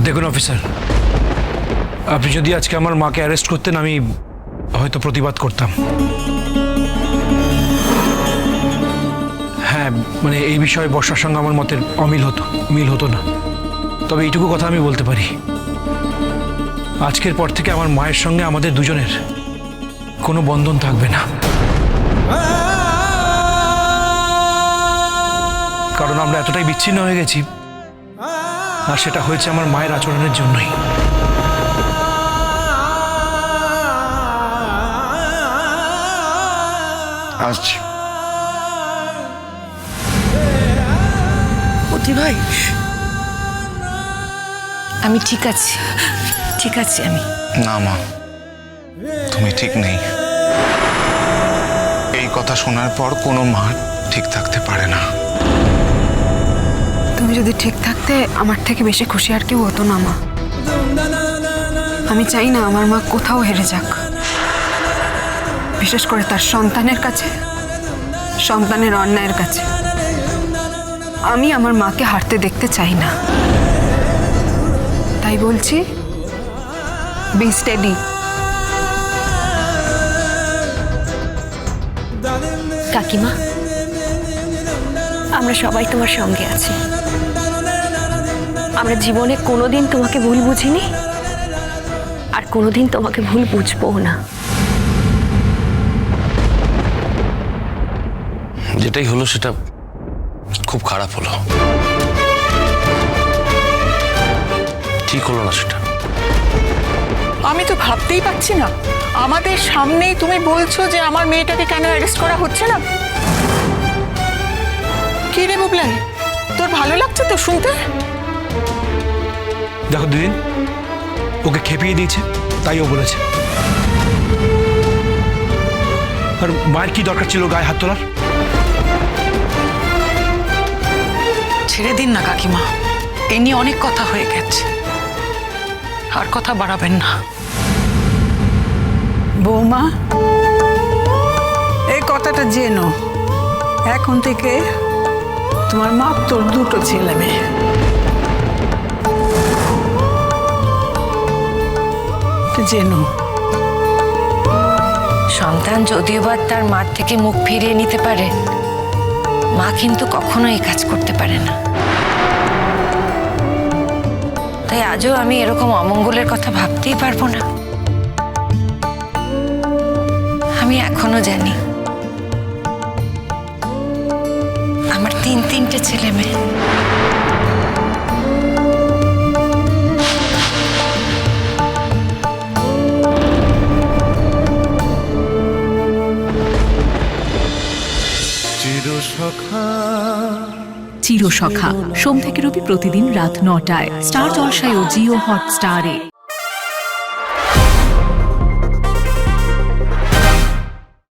দেখুন অফিসার, আপনি যদি আজকে আমার মাকে অ্যারেস্ট করতেন আমি হয়তো প্রতিবাদ করতাম। হ্যাঁ, মানে এই বিষয়ে বর্ষার সঙ্গে আমার মতের মিল হতো না। তবে এইটুকু কথা আমি বলতে পারি, আজকের পর থেকে আমার মায়ের সঙ্গে আমাদের দুজনের কোনো বন্ধন থাকবে না। কারণ আমরা এতটাই বিচ্ছিন্ন হয়ে গেছি, আর সেটা হয়েছে আমার মায়ের আচরণের জন্যই। আসছি। অতি ভাই, আমি ঠিক আছি, আমি। না মা, তুমি ঠিক নেই। এই কথা শোনার পর কোনো মা ঠিক থাকতে পারে না। তুমি যদি ঠিক থাকতে আমার থেকে বেশি খুশি আর কেউ হতো না মা। আমি চাই না আমার মা কোথাও হেরে যাক, বিশেষ করে তার সন্তানের কাছে, সন্তানের অন্যায়ের কাছে। আমি আমার মাকে হারতে দেখতে চাই না। তাই বলছি, বি স্টেডি। কাকিমা, আমরা সবাই তোমার সঙ্গে আছি। আমরা জীবনে কোনোদিন তোমাকে ভুল বুঝিনি, আর কোনোদিন তোমাকে ভুল বুঝবো না। যেটাই হলো সেটা খুব খারাপ হলো, ঠিক হলো না সেটা। আমি তো ভাবতেই পারছি না, আমাদের সামনেই তুমি বলছো যে আমার মেয়েটাকে কেন অ্যারেস্ট করা হচ্ছে না। কি রে বুবলাই, তোর ভালো লাগছে তো শুনতে? দেখো দিদিন, ওকে খেপিয়ে দিয়েছে, তাই ও বলেছে। আর মায়ের কি দরকার ছিল গায়ে হাত তোলার? ছেড়ে দিন না কাকিমা, এ নিয়ে অনেক কথা হয়ে গেছে, আর কথা বাড়াবেন না। বৌমা, এই কথাটা জেনো, এখন থেকে তোমার মাত্র 2টো ছেলে মেয়ে। জেনো, সন্তান যদিও বা তার মার থেকে মুখ ফিরিয়ে নিতে পারে, মা কিন্তু কখনো এই কাজ করতে পারে না। তাই আজও আমি এরকম অমঙ্গলের কথা ভাবতেই পারবো না। আমি এখনো জানি আমার 3টে ছেলে মেয়ে। চিরসখা সোম থেকে রবি প্রতিদিন রাত 9টায় স্টার জলসায় ও জিও হটস্টারে।